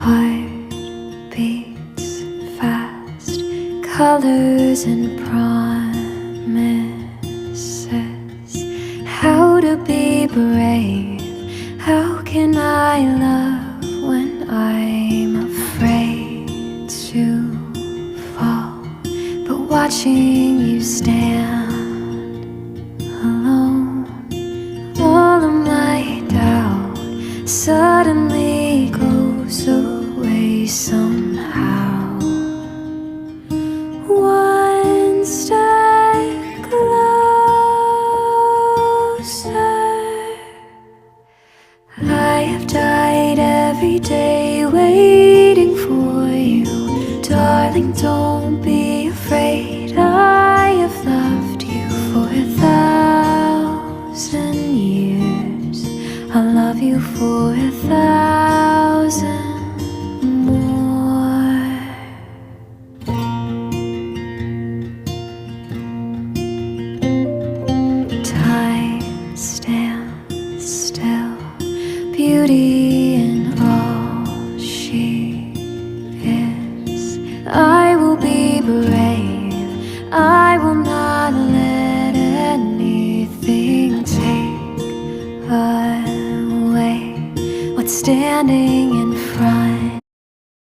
Heart beats fast, colors and promises. How to be brave, how can I love when I'm afraid to fall? But watching you stand alone, all of my doubt suddenly goes away somehow. One step closer. I have died every day waiting for you. Darling, don't be afraid. I have loved you for 1,000 years. I'll love you for 1,000 more. Time stands still, beauty in all she is. I will be brave, I will not let anything take away what's standing in front